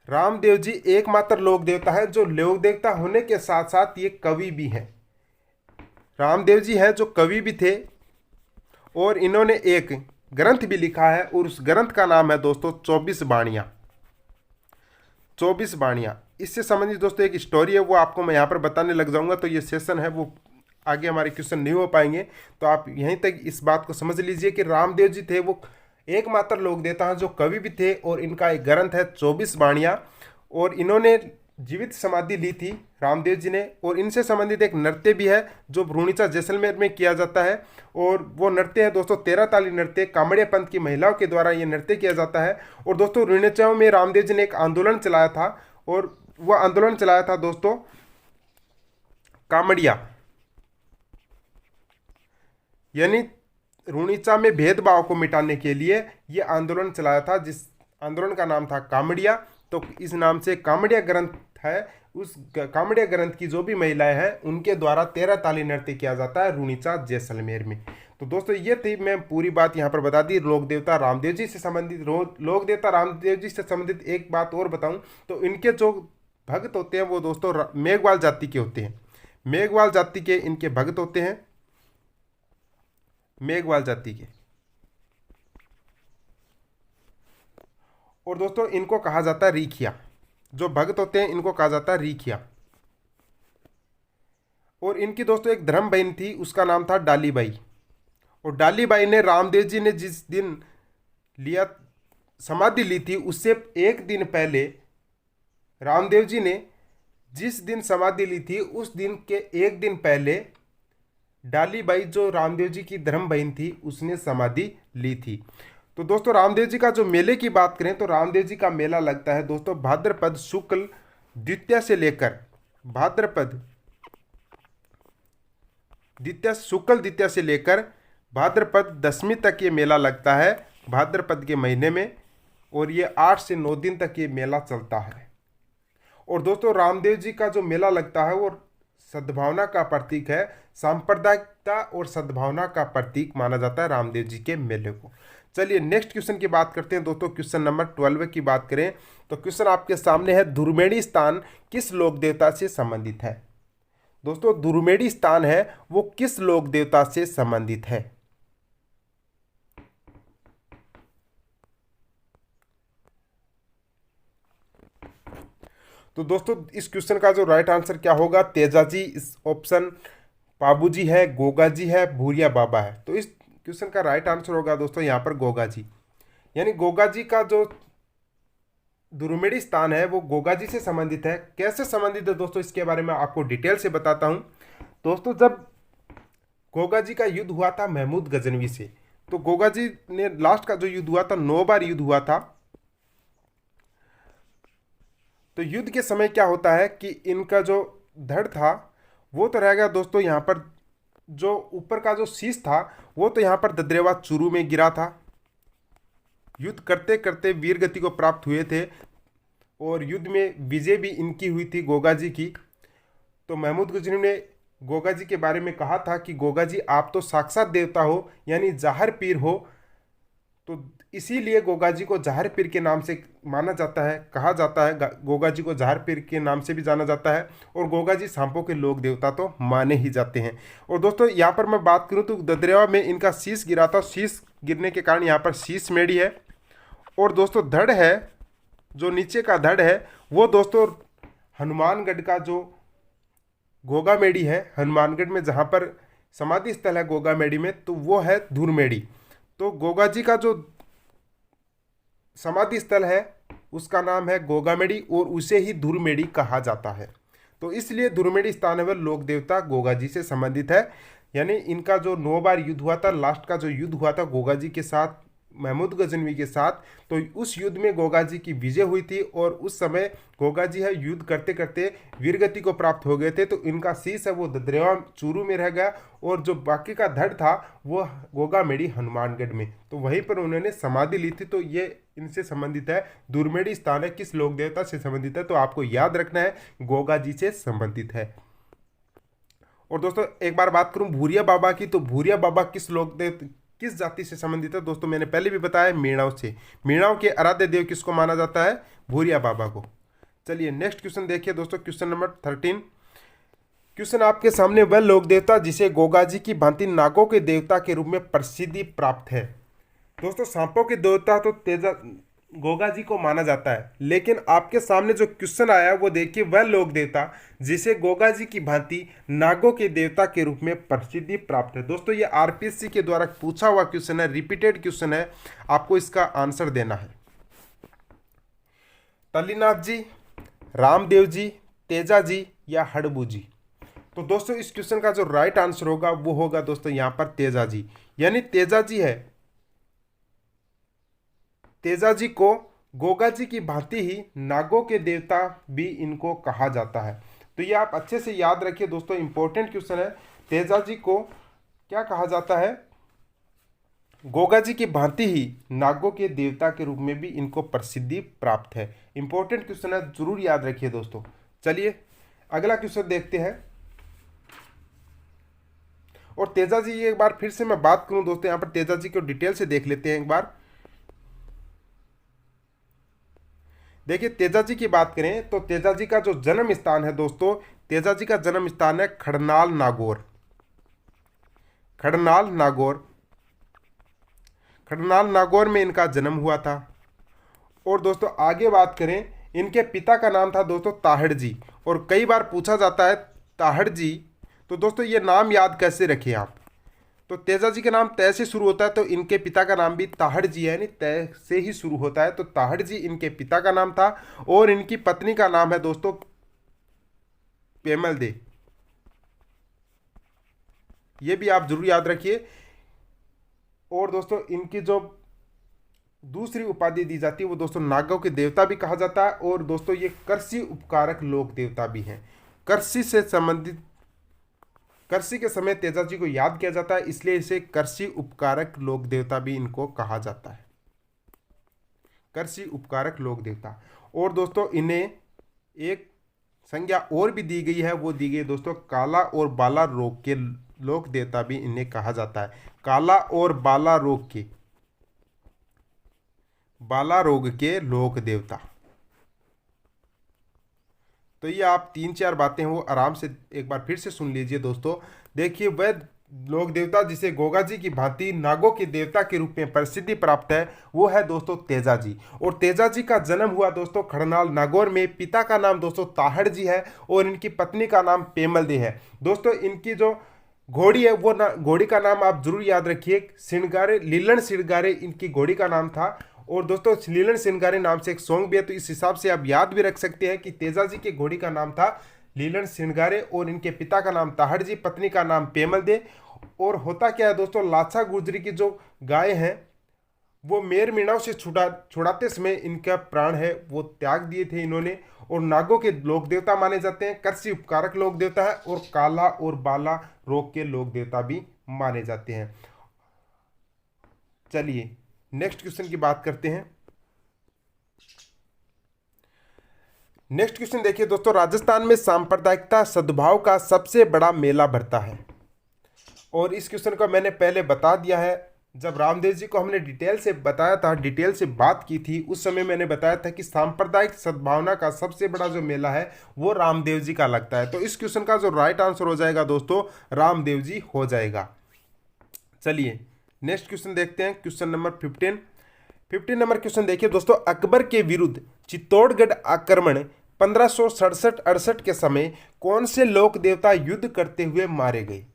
रामदेव जी एकमात्र लोक देवता है जो लोक देवता होने के साथ साथ ये कवि भी हैं। रामदेव जी हैं जो कवि भी थे, और इन्होंने एक ग्रंथ भी लिखा है, और उस ग्रंथ का नाम है दोस्तों 24 बाणियाँ। 24 बाणियाँ, इससे संबंधित दोस्तों एक स्टोरी है, वो आपको मैं यहाँ पर बताने लग जाऊँगा, तो ये सेशन है वो आगे हमारे क्वेश्चन नहीं हो पाएंगे। तो आप यहीं तक इस बात को समझ लीजिए कि रामदेव जी थे वो एकमात्र लोक देवता हैं जो कवि भी थे, और इनका एक ग्रंथ है 24 बाणियाँ, और इन्होंने जीवित समाधि ली थी रामदेव जी ने। और इनसे संबंधित एक नृत्य भी है जो भ्रूणिचा जैसलमेर में किया जाता है, और वो नृत्य है दोस्तों 13 ताली नृत्य, कामड़िया पंथ की महिलाओं के द्वारा ये नृत्य किया जाता है। और दोस्तों रुणिचा में रामदेव जी ने एक आंदोलन चलाया था, और वह आंदोलन चलाया था दोस्तों कामड़िया, यानी रूणीचा में भेदभाव को मिटाने के लिए ये आंदोलन चलाया था, जिस आंदोलन का नाम था कामड़िया। तो इस नाम से कामड़िया ग्रंथ है, उस कामड़िया ग्रंथ की जो भी महिलाएं हैं उनके द्वारा 13 ताली नृत्य किया जाता है रूणीचा जैसलमेर में। तो दोस्तों ये थी, मैं पूरी बात यहाँ पर बता दी लोक देवता रामदेव जी से संबंधित। लोक देवता रामदेव जी से संबंधित एक बात और बताऊं तो इनके जो भक्त होते हैं वो दोस्तों मेघवाल जाति के होते हैं। मेघवाल जाति के इनके भक्त होते हैं, मेघवाल जाति के। और दोस्तों इनको कहा जाता है रीखिया, जो भक्त होते हैं इनको कहा जाता है रीखिया। और इनकी दोस्तों एक धर्म बहन थी, उसका नाम था डालीबाई। और डालीबाई ने रामदेव जी ने जिस दिन लिया समाधि ली थी उससे एक दिन पहले, रामदेव जी ने जिस दिन समाधि ली थी उस दिन के एक दिन पहले डालीबाई जो रामदेव जी की धर्म बहन थी उसने समाधि ली थी। तो दोस्तों रामदेव जी का जो मेले की बात करें तो रामदेव जी का मेला लगता है दोस्तों भाद्रपद शुक्ल द्वितीया से लेकर भाद्रपद द्वितीया शुक्ल द्वितीया से लेकर भाद्रपद दशमी तक ये मेला लगता है भाद्रपद के महीने में। और ये 8 से 9 दिन तक ये मेला चलता है। और दोस्तों रामदेव जी का जो मेला लगता है वो सद्भावना का प्रतीक है, सांप्रदायिकता और सद्भावना का प्रतीक माना जाता है रामदेव जी के मेले को। चलिए नेक्स्ट क्वेश्चन की बात करते हैं दोस्तों। क्वेश्चन नंबर 12 की बात करें तो क्वेश्चन आपके सामने है, दुर्मेड़ी स्थान किस लोक देवता से संबंधित है। दोस्तों दुर्मेड़ी स्थान है वो किस लोक देवता से संबंधित है। तो दोस्तों इस क्वेश्चन का जो राइट आंसर क्या होगा, तेजाजी इस ऑप्शन, पाबूजी है, गोगा जी है, भूरिया बाबा है। तो इस क्वेश्चन का राइट आंसर होगा दोस्तों यहाँ पर गोगा जी, यानी गोगा जी का जो दुर्मेड़ी स्थान है वो गोगा जी से संबंधित है। कैसे संबंधित है दोस्तों इसके बारे में आपको डिटेल से बताता हूँ। दोस्तों जब गोगा जी का युद्ध हुआ था महमूद गजनवी से, तो गोगा जी ने लास्ट का जो युद्ध हुआ था 9 बार युद्ध हुआ था। तो युद्ध के समय क्या होता है कि इनका जो धड़ था वो तो रह गया दोस्तों यहाँ पर, जो ऊपर का जो शीश था वो तो यहाँ पर ददरेवा चूरू में गिरा था। युद्ध करते करते वीर गति को प्राप्त हुए थे और युद्ध में विजय भी इनकी हुई थी गोगा जी की। तो महमूद गजनवी ने गोगा जी के बारे में कहा था कि गोगा जी आप तो साक्षात देवता हो, यानी जाहिर पीर हो। तो इसीलिए गोगा जी को जाहिर पीर के नाम से माना जाता है, कहा जाता है। गोगा जी को जाहिर पीर के नाम से भी जाना जाता है। और गोगा जी सांपों के लोक देवता तो माने ही जाते हैं। और दोस्तों यहाँ पर मैं बात करूँ तो ददरेवा में इनका शीश गिरा था, शीश गिरने के कारण यहाँ पर शीश मेढ़ी है। और दोस्तों धड़ है, जो नीचे का धड़ है वो दोस्तों हनुमानगढ़ का जो गोगा मेढ़ी है, हनुमानगढ़ में जहाँ पर समाधि स्थल है गोगा मेढ़ी में, तो वो है धुरमेढ़ी। तो गोगा जी का जो समाधि स्थल है उसका नाम है गोगामेड़ी और उसे ही धुरमेड़ी कहा जाता है। तो इसलिए धुरमेड़ी स्थान है वह लोक देवता गोगा जी से संबंधित है। यानी इनका जो 9 बार युद्ध हुआ था, लास्ट का जो युद्ध हुआ था गोगा जी के साथ, महमूद गजनवी के साथ, तो उस युद्ध में गोगा जी की विजय हुई थी। और उस समय गोगा जी है युद्ध करते करते वीरगति को प्राप्त हो गए थे। तो इनका शीश है वो ददरेवा चूरू में रह गया और जो बाकी का धड़ था वो गोगामेड़ी हनुमानगढ़ में, तो वहीं पर उन्होंने समाधि ली थी। तो ये इनसे संबंधित है। दुर्मेड़ी स्थान है किस लोक देवता से संबंधित है, तो आपको याद रखना है गोगा जी से संबंधित है। और दोस्तों एक बार बात करूं भूरिया बाबा की, तो भूरिया बाबा किस लोक देवता, किस जाति से संबंधित है। दोस्तों मैंने पहले भी बताया मीणाव से। मीणाव के आराध्य देव किसको माना जाता है, भूरिया बाबा को। चलिए नेक्स्ट क्वेश्चन देखिए दोस्तों, क्वेश्चन नंबर 13। क्वेश्चन आपके सामने, वह लोक देवता जिसे गोगा जी की भांति नागों के देवता के रूप में प्रसिद्धि प्राप्त है। दोस्तों सांपों के देवता तो तेजा गोगा जी को माना जाता है, लेकिन आपके सामने जो क्वेश्चन आया वो देखिए, वह लोक देवता जिसे गोगा जी की भांति नागों के देवता के रूप में प्रसिद्धि प्राप्त है। दोस्तों ये आरपीएससी के द्वारा पूछा हुआ क्वेश्चन है, रिपीटेड क्वेश्चन है, आपको इसका आंसर देना है। टलीनाथ जी, रामदेव जी, तेजा जी या हड़बू जी। तो दोस्तों इस क्वेश्चन का जो राइट आंसर होगा वो होगा दोस्तों यहाँ पर तेजा जी, यानी तेजा जी है। तेजा जी को गोगा जी की भांति ही नागों के देवता भी इनको कहा जाता है। तो ये आप अच्छे से याद रखिए दोस्तों, इंपॉर्टेंट क्वेश्चन है। तेजाजी को क्या कहा जाता है? गोगा जी की भांति ही नागों के देवता के रूप में भी इनको प्रसिद्धि प्राप्त है। इंपॉर्टेंट क्वेश्चन है, जरूर याद रखिए दोस्तों। चलिए अगला क्वेश्चन देखते हैं। और तेजाजी, एक बार फिर से मैं बात करूं दोस्तों, यहां पर तेजाजी को डिटेल से देख लेते हैं एक बार। देखिए तेजाजी की बात करें तो तेजाजी का जो जन्म स्थान है दोस्तों, तेजाजी का जन्म स्थान है खड़नाल नागौर। खड़नाल नागौर, खड़नाल नागौर में इनका जन्म हुआ था। और दोस्तों आगे बात करें, इनके पिता का नाम था दोस्तों ताहड़ जी। और कई बार पूछा जाता है ताहड़ जी, तो दोस्तों ये नाम याद कैसे रखें आप? तो तेजाजी का नाम तय से शुरू होता है, तो इनके पिता का नाम भी ताहड़ जी है, यानी तय से ही शुरू होता है। तो ताहड़ जी इनके पिता का नाम था। और इनकी पत्नी का नाम है दोस्तों पेमल दे। ये भी आप जरूर याद रखिए। और दोस्तों इनकी जो दूसरी उपाधि दी जाती है वो दोस्तों नागों के देवता भी कहा जाता है। और दोस्तों ये कृषि उपकारक लोक देवता भी हैं। कृषि से संबंधित, कृषि के समय तेजाजी को याद किया जाता है, इसलिए इसे कृषि उपकारक लोक देवता भी इनको कहा जाता है। कृषि उपकारक लोक देवता। और दोस्तों इन्हें एक संज्ञा और भी दी गई है, वो दी गई दोस्तों काला और बाला रोग के लोक देवता भी इन्हें कहा जाता है। काला और बाला रोग के, बाला रोग के लोक देवता। तो ये आप 3-4 बातें वो आराम से एक बार फिर से सुन लीजिए दोस्तों। देखिए वह लोक देवता जिसे गोगा जी की भांति नागों के देवता के रूप में प्रसिद्धि प्राप्त है, वो है दोस्तों तेजाजी। और तेजाजी का जन्म हुआ दोस्तों खड़नाल नागौर में। पिता का नाम दोस्तों ताहड़ जी है और इनकी पत्नी का नाम पेमल दे है। दोस्तों इनकी जो घोड़ी है वो घोड़ी का नाम आप जरूर याद रखिए, सिणगारे, लीलन सिणगारे इनकी घोड़ी का नाम था। और दोस्तों लीलन सिणगारे नाम से एक सॉन्ग भी है, तो इस हिसाब से आप याद भी रख सकते हैं कि तेजाजी की घोड़ी का नाम था लीलन सिणगारे और इनके पिता का नाम ताहड़ जी, पत्नी का नाम पेमल दे। और होता क्या है दोस्तों, लाछा गुजरी की जो गाय है वो मेर मीणाव से छुड़ाते समय इनका प्राण है वो त्याग दिए थे इन्होंने। और नागों के लोक देवता माने जाते हैं, कृषि उपकारक लोक देवता है और काला और बाला रोग के लोक देवता भी माने जाते हैं। चलिए नेक्स्ट क्वेश्चन की बात करते हैं। नेक्स्ट क्वेश्चन देखिए दोस्तों, राजस्थान में सांप्रदायिकता सद्भाव का सबसे बड़ा मेला भरता है। और इस क्वेश्चन को मैंने पहले बता दिया है, जब रामदेव जी को हमने डिटेल से बताया था, डिटेल से बात की थी, उस समय मैंने बताया था कि सांप्रदायिक सद्भावना का सबसे बड़ा जो मेला है वो रामदेव जी का लगता है। तो इस क्वेश्चन का जो राइट आंसर हो जाएगा दोस्तों रामदेव जी हो जाएगा। चलिए नेक्स्ट क्वेश्चन देखते हैं, क्वेश्चन नंबर 15 नंबर क्वेश्चन देखिए दोस्तों, अकबर के विरुद्ध चित्तौड़गढ़ आक्रमण 1567-68 के समय कौन से लोक देवता युद्ध करते हुए मारे गए?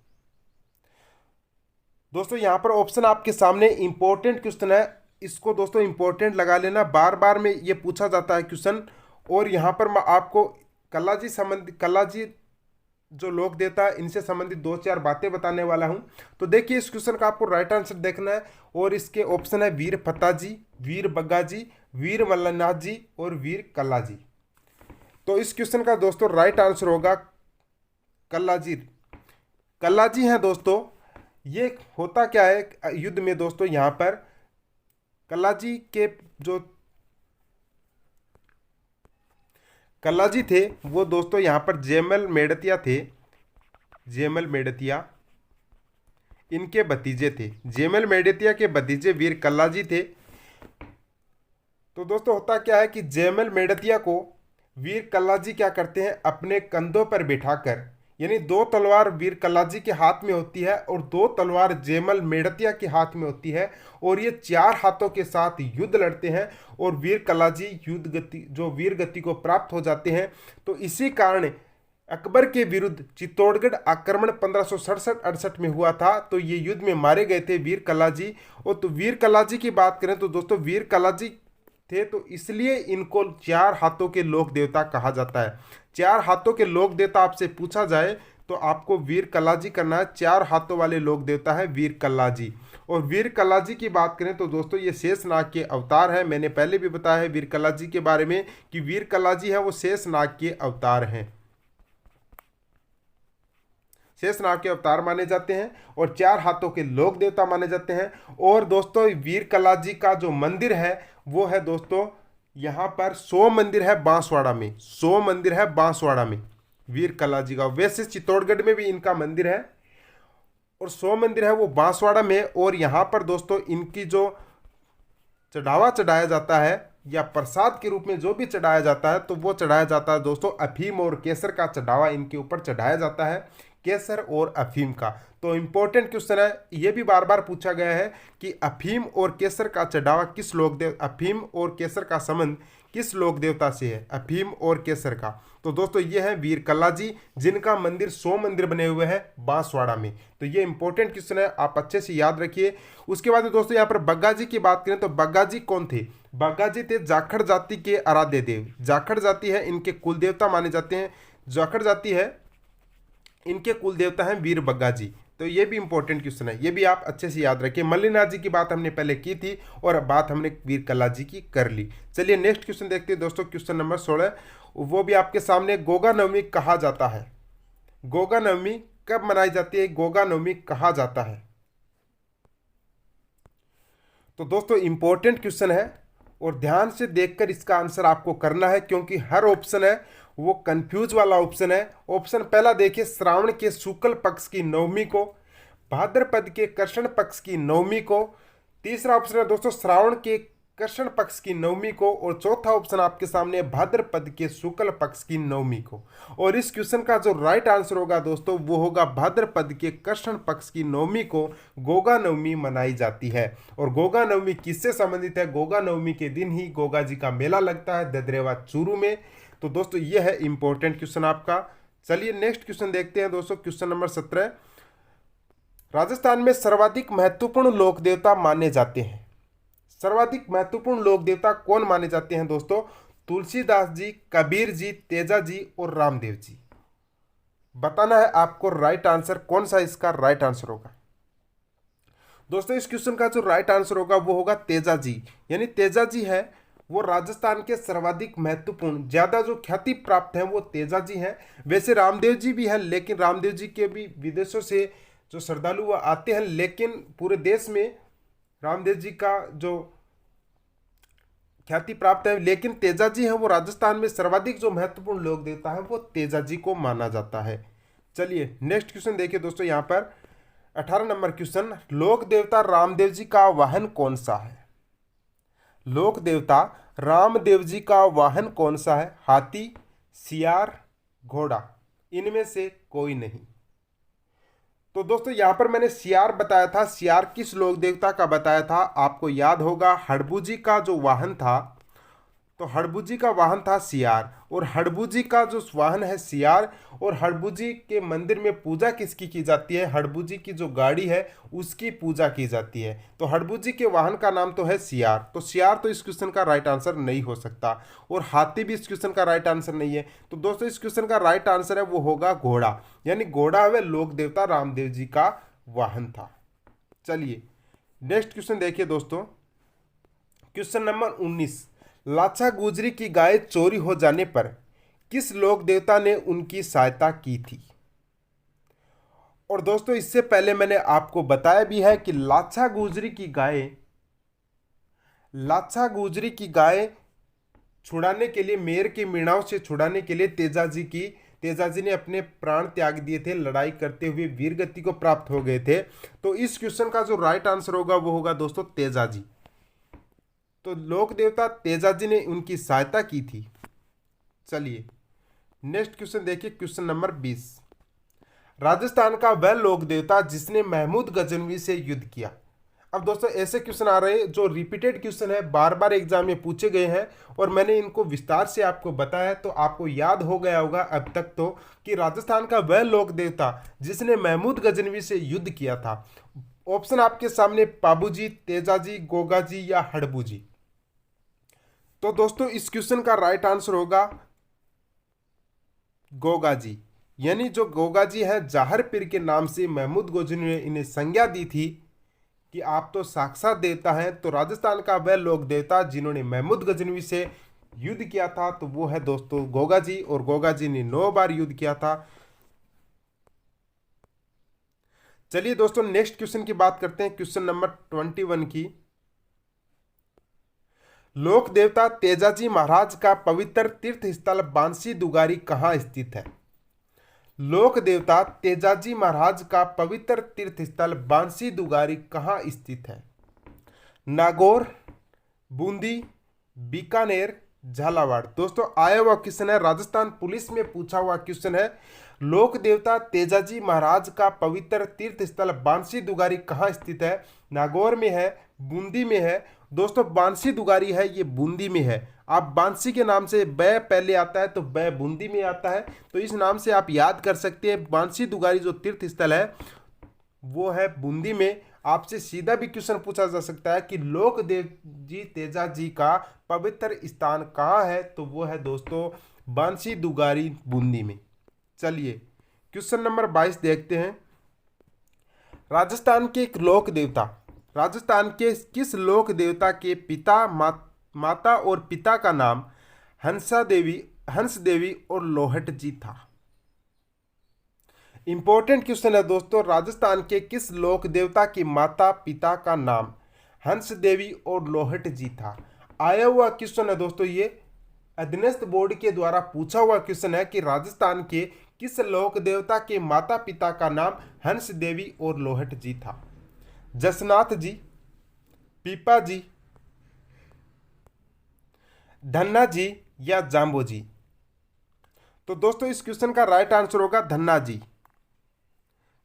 दोस्तों यहां पर ऑप्शन आपके सामने, इंपॉर्टेंट क्वेश्चन है, इसको दोस्तों इंपॉर्टेंट लगा लेना, बार बार में ये पूछा जाता है क्वेश्चन। और यहां पर मैं आपको कल्लाजी जो लोक देवता है इनसे संबंधित 2-4 बातें बताने वाला हूं। तो देखिए इस क्वेश्चन का आपको राइट आंसर देखना है। और इसके ऑप्शन है वीर फत्ता जी, वीर बग्गा जी, वीर मल्लनाथ जी और वीर कल्ला जी। तो इस क्वेश्चन का दोस्तों राइट आंसर होगा कल्ला जी। कल्ला जी हैं दोस्तों। ये होता क्या है युद्ध में दोस्तों, यहाँ पर कल्ला जी के जो कल्ला जी थे वो दोस्तों यहाँ पर जयमल मेड़तिया थे। जयमल मेड़तिया इनके भतीजे थे। जयमल मेड़तिया के भतीजे वीर कल्ला जी थे। तो दोस्तों होता क्या है कि जयमल मेड़तिया को वीर कल्ला जी क्या करते हैं, अपने कंधों पर बिठाकर, यानी 2 तलवार वीर कल्ला जी के हाथ में होती है और 2 तलवार जयमल मेड़तिया के हाथ में होती है। और ये 4 हाथों के साथ युद्ध लड़ते हैं और वीर कल्ला जी वीर गति को प्राप्त हो जाते हैं। तो इसी कारण अकबर के विरुद्ध चित्तौड़गढ़ आक्रमण 1567-68 में हुआ था। तो ये युद्ध में मारे गए थे वीर कल्ला जी। और तो वीर कल्ला जी की बात करें तो दोस्तों वीर कल्ला जी थे, तो इसलिए इनको 4 हाथों के लोक देवता कहा जाता है। 4 हाथों के लोक देवता आपसे पूछा जाए तो आपको वीर कल्ला जी करना है। 4 हाथों वाले लोक देवता है वीर कल्ला जी। और वीर कल्ला जी की बात करें तो दोस्तों ये शेषनाग के अवतार है। मैंने पहले भी बताया है वीर कल्ला जी के बारे में कि वीर कल्ला जी है वो शेषनाग के अवतार हैं। शेषनाग के अवतार माने जाते हैं और 4 हाथों के लोक देवता माने जाते हैं। और दोस्तों वीर कला जी का जो मंदिर है वो है दोस्तों यहाँ पर 100 मंदिर है बांसवाड़ा में, 100 मंदिर है बांसवाड़ा में वीर कला जी का। वैसे चित्तौड़गढ़ में भी इनका मंदिर है और 100 मंदिर है वो बांसवाड़ा में। और यहाँ पर दोस्तों इनकी जो चढ़ावा चढ़ाया जाता है या प्रसाद के रूप में जो भी चढ़ाया जाता है तो वो चढ़ाया जाता है दोस्तों अफीम और केसर का चढ़ावा इनके ऊपर चढ़ाया जाता है, केसर और अफीम का। तो इम्पोर्टेंट क्वेश्चन है, ये भी बार बार पूछा गया है कि अफीम और केसर का चढ़ावा किस लोक देव, अफीम और केसर का संबंध किस लोक देवता से है, अफीम और केसर का। तो दोस्तों ये है वीर कला जी जिनका मंदिर 100 मंदिर बने हुए हैं बांसवाड़ा में। तो ये इंपॉर्टेंट क्वेश्चन है, आप अच्छे से याद रखिए। उसके बाद दोस्तों यहाँ पर बग्गा जी की बात करें तो बग्गा जी कौन थे? बग्गा जी थे जाखड़ जाति के आराध्य देव। जाखड़ जाति है इनके कुल देवता माने जाते हैं, जाखड़ जाति है इनके कुल देवता हैं वीर बग्गा जी। तो ये भी इंपॉर्टेंट क्वेश्चन है, ये भी आप अच्छे से याद रखिए। मल्लीनाथ जी की बात हमने पहले की थी और बात हमने वीर कला जी की कर ली। चलिए नेक्स्ट क्वेश्चन देखते हैं दोस्तों, क्वेश्चन नंबर 16, वो भी आपके सामने। गोगा नवमी कहा जाता है, गोगा नवमी कब मनाई जाती है, गोगा नवमी कहा जाता है? तो दोस्तों इंपॉर्टेंट क्वेश्चन है और ध्यान से देखकर इसका आंसर आपको करना है क्योंकि हर ऑप्शन है वो कंफ्यूज वाला ऑप्शन है। ऑप्शन पहला देखिए, श्रावण के शुक्ल पक्ष की नवमी को, भाद्रपद के कृष्ण पक्ष की नवमी को। तीसरा ऑप्शन है दोस्तों श्रावण के कृष्ण पक्ष की नवमी को और चौथा ऑप्शन आपके सामने है भाद्रपद के शुक्ल पक्ष की नवमी को। और इस क्वेश्चन का जो राइट आंसर होगा दोस्तों वो होगा भाद्रपद के कृष्ण पक्ष की नवमी को गोगा नवमी मनाई जाती है। और गोगा नवमी किससे संबंधित है? गोगा नवमी के दिन ही गोगा जी का मेला लगता है ददरेवा चूरू में। तो दोस्तों ये है इंपॉर्टेंट क्वेश्चन आपका। चलिए नेक्स्ट क्वेश्चन देखते हैं दोस्तों, क्वेश्चन नंबर 17। राजस्थान में सर्वाधिक महत्वपूर्ण लोक देवता माने जाते हैं, सर्वाधिक महत्वपूर्ण लोक देवता कौन माने जाते हैं दोस्तों? तुलसीदास जी, कबीर जी, तेजा जी और रामदेव जी। बताना है आपको राइट आंसर, कौन सा इसका राइट आंसर होगा। दोस्तों इस क्वेश्चन का जो राइट आंसर होगा वो होगा तेजा जी। यानी तेजा जी है वो राजस्थान के सर्वाधिक महत्वपूर्ण, ज्यादा जो ख्याति प्राप्त है वो तेजा जी हैं। वैसे रामदेव जी भी हैं लेकिन रामदेव जी के भी विदेशों से जो श्रद्धालु वो आते हैं, लेकिन पूरे देश में रामदेव जी का जो ख्याति प्राप्त है, लेकिन तेजा जी है वो राजस्थान में सर्वाधिक जो महत्वपूर्ण लोक देवता है वो तेजा जी को माना जाता है। चलिए नेक्स्ट क्वेश्चन देखिए दोस्तों, यहाँ पर 18 नंबर क्वेश्चन। लोक देवता रामदेव जी का वाहन कौन सा है? लोक देवता रामदेव जी का वाहन कौन सा है? हाथी, सियार, घोड़ा, इनमें से कोई नहीं। तो दोस्तों यहां पर मैंने सियार बताया था, सियार किस लोक देवता का बताया था? आपको याद होगा हड़बू जी का जो वाहन था, तो हड़बू जी का वाहन था सियार। और हड़बू जी का जो वाहन है सियार, और हड़बू जी के मंदिर में पूजा किसकी की जाती है? हड़बू जी की जो गाड़ी है उसकी पूजा की जाती है। तो हड़बू जी के वाहन का नाम तो है सियार। तो सियार तो इस क्वेश्चन का राइट आंसर नहीं हो सकता और हाथी भी इस क्वेश्चन का राइट आंसर नहीं है। तो दोस्तों इस क्वेश्चन का राइट आंसर है वो होगा घोड़ा। यानी घोड़ा वह लोक देवता रामदेव जी का वाहन था। चलिए नेक्स्ट क्वेश्चन देखिए दोस्तों, क्वेश्चन नंबर 19। लाछा गुजरी की गाय चोरी हो जाने पर किस लोक देवता ने उनकी सहायता की थी? और दोस्तों इससे पहले मैंने आपको बताया भी है कि लाछा गुजरी की गाय छुड़ाने के लिए, मेर के मीणाओं से छुड़ाने के लिए तेजा जी ने अपने प्राण त्याग दिए थे, लड़ाई करते हुए वीरगति को प्राप्त हो गए थे। तो इस क्वेश्चन का जो राइट आंसर होगा वो होगा दोस्तों तेजा जी। तो लोक देवता तेजा जी ने उनकी सहायता की थी। चलिए नेक्स्ट क्वेश्चन देखिए, क्वेश्चन नंबर 20। राजस्थान का वह लोक देवता जिसने महमूद गजनवी से युद्ध किया। अब दोस्तों ऐसे क्वेश्चन आ रहे हैं जो रिपीटेड क्वेश्चन है, बार बार एग्जाम में पूछे गए हैं और मैंने इनको विस्तार से आपको बताया, तो आपको याद हो गया होगा अब तक तो कि राजस्थान का वह लोक देवता जिसने महमूद गजनवी से युद्ध किया था। ऑप्शन आपके सामने पाबू जी, तेजा जी, गोगा जी या हड़बू जी। तो दोस्तों इस क्वेश्चन का राइट आंसर होगा गोगा जी। यानी जो गोगा जी है, जाहर पीर के नाम से महमूद गजनवी ने इन्हें संज्ञा दी थी कि आप तो साक्षात देवता हैं। तो राजस्थान का वह लोक देवता जिन्होंने महमूद गजनवी से युद्ध किया था तो वो है दोस्तों गोगा जी। और गोगा जी ने 9 बार युद्ध किया था। चलिए दोस्तों नेक्स्ट क्वेश्चन की बात करते हैं, क्वेश्चन नंबर 21 की। लोक देवता तेजाजी महाराज का पवित्र तीर्थ स्थल बांसी दुगारी कहाँ स्थित है? लोक देवता तेजाजी महाराज का पवित्र तीर्थ स्थल बांसी दुगारी कहाँ स्थित है? नागौर, बूंदी, बीकानेर, झालावाड़। दोस्तों आया हुआ क्वेश्चन है, राजस्थान पुलिस में पूछा हुआ क्वेश्चन है। लोक देवता तेजाजी महाराज का पवित्र तीर्थ स्थल बांसी दुगारी कहाँ स्थित है? नागौर में है, बूंदी में है। दोस्तों बांसी दुगारी है ये बूंदी में है। आप बांसी के नाम से बै पहले आता है तो बै बूंदी में आता है, तो इस नाम से आप याद कर सकते हैं। बांसी दुगारी जो तीर्थ स्थल है वो है बूंदी में। आपसे सीधा भी क्वेश्चन पूछा जा सकता है कि लोक देव जी तेजा जी का पवित्र स्थान कहाँ है, तो वो है दोस्तों बांसी दुगारी बूंदी में। चलिए क्वेश्चन नंबर 22 देखते हैं। राजस्थान के एक लोक देवता, राजस्थान के किस लोक देवता के पिता माता और पिता का नाम हंस देवी और लोहट जी था? इंपॉर्टेंट क्वेश्चन है दोस्तों। राजस्थान के किस लोक देवता की माता पिता का नाम हंस देवी और लोहट जी था? आया हुआ क्वेश्चन है दोस्तों, ये अधीनस्थ बोर्ड के द्वारा पूछा हुआ क्वेश्चन है कि राजस्थान के किस लोक देवता के माता पिता का नाम हंस देवी और लोहट जी था? जसनाथ जी, पीपा जी, धन्ना जी या जाम्बो जी? तो दोस्तों इस क्वेश्चन का राइट आंसर होगा धन्ना जी।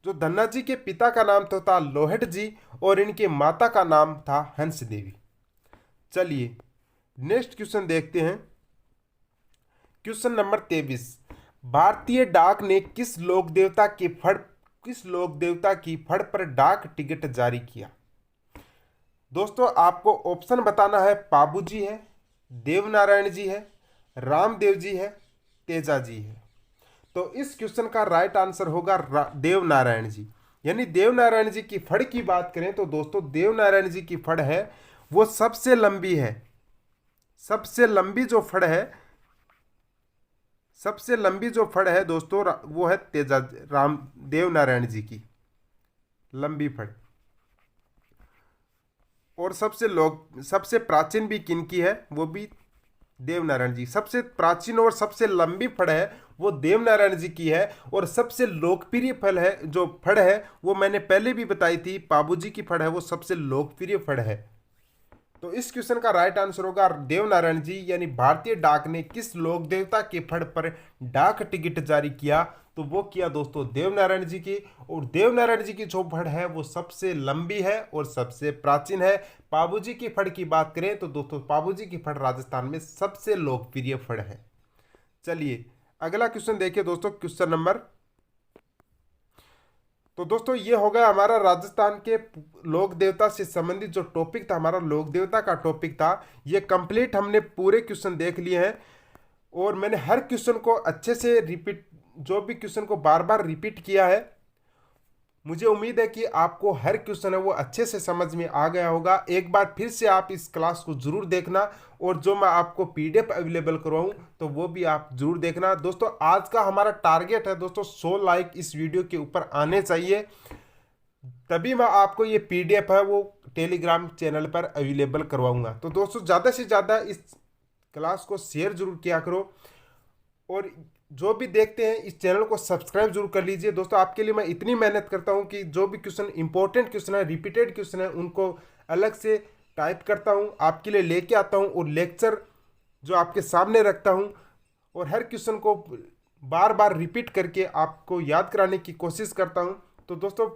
जो धन्ना जी के पिता का नाम तो था लोहट जी और इनके माता का नाम था हंस देवी। चलिए नेक्स्ट क्वेश्चन देखते हैं, क्वेश्चन नंबर 23। भारतीय डाक ने किस लोक देवता की फड़ पर डाक टिकट जारी किया? दोस्तों आपको ऑप्शन बताना है। पाबू जी है, देवनारायण जी है, रामदेव जी है, तेजा जी है। तो इस क्वेश्चन का राइट आंसर होगा देवनारायण जी। यानी देवनारायण जी की फड़ की बात करें तो दोस्तों देवनारायण जी की फड़ है वो सबसे लंबी है। सबसे लंबी जो फड़ है दोस्तों वो है देवनारायण जी की लंबी फड़। और सबसे प्राचीन भी किनकी है? वो भी देवनारायण जी। सबसे प्राचीन और सबसे लंबी फड़ है वो देवनारायण जी की है। और सबसे लोकप्रिय फल है जो फड़ है वो मैंने पहले भी बताई थी, पाबू जी की फड़ है वो सबसे लोकप्रिय फड़ है। तो इस क्वेश्चन का राइट आंसर होगा देवनारायण जी। यानी भारतीय डाक ने किस लोक देवता के फड़ पर डाक टिकट जारी किया? तो वो किया दोस्तों देवनारायण जी की। और देवनारायण जी की जो फड़ है वो सबसे लंबी है और सबसे प्राचीन है। पाबू जी की फड़ की बात करें तो दोस्तों पाबू जी की फड़ राजस्थान में सबसे लोकप्रिय फड़ है। चलिए अगला क्वेश्चन देखिए दोस्तों, क्वेश्चन नंबर। तो दोस्तों ये हो गया हमारा राजस्थान के लोक देवता से संबंधित जो टॉपिक था, हमारा लोक देवता का टॉपिक था। ये कंप्लीट हमने पूरे क्वेश्चन देख लिए हैं और मैंने हर क्वेश्चन को अच्छे से रिपीट, जो भी क्वेश्चन को बार बार रिपीट किया है। मुझे उम्मीद है कि आपको हर क्वेश्चन है वो अच्छे से समझ में आ गया होगा। एक बार फिर से आप इस क्लास को जरूर देखना और जो मैं आपको पीडीएफ अवेलेबल करवाऊँ तो वो भी आप जरूर देखना। दोस्तों आज का हमारा टारगेट है दोस्तों 100 लाइक इस वीडियो के ऊपर आने चाहिए, तभी मैं आपको ये पीडीएफ है वो टेलीग्राम चैनल पर अवेलेबल करवाऊंगा। तो दोस्तों ज़्यादा से ज़्यादा इस क्लास को शेयर जरूर किया करो और जो भी देखते हैं इस चैनल को सब्सक्राइब जरूर कर लीजिए। दोस्तों आपके लिए मैं इतनी मेहनत करता हूं कि जो भी क्वेश्चन इंपॉर्टेंट क्वेश्चन है, रिपीटेड क्वेश्चन है, उनको अलग से टाइप करता हूं, आपके लिए लेके आता हूं और लेक्चर जो आपके सामने रखता हूं और हर क्वेश्चन को बार बार रिपीट करके आपको याद कराने की कोशिश करता हूं। तो दोस्तों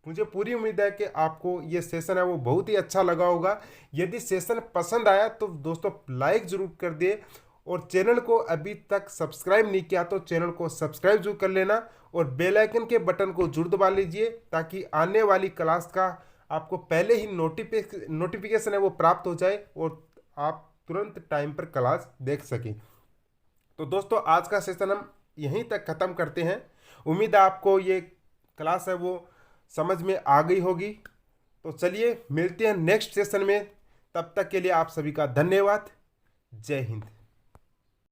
मुझे पूरी उम्मीद है कि आपको ये सेशन है वो बहुत ही अच्छा लगा होगा। यदि सेशन पसंद आया तो दोस्तों लाइक ज़रूर कर दिए और चैनल को अभी तक सब्सक्राइब नहीं किया तो चैनल को सब्सक्राइब जरूर कर लेना और बेल आइकन के बटन को जरूर दबा लीजिए ताकि आने वाली क्लास का आपको पहले ही नोटिफिकेशन है वो प्राप्त हो जाए और आप तुरंत टाइम पर क्लास देख सकें। तो दोस्तों आज का सेशन हम यहीं तक ख़त्म करते हैं। उम्मीद है आपको ये क्लास है वो समझ में आ गई होगी। तो चलिए मिलते हैं नेक्स्ट सेशन में, तब तक के लिए आप सभी का धन्यवाद। जय हिंद।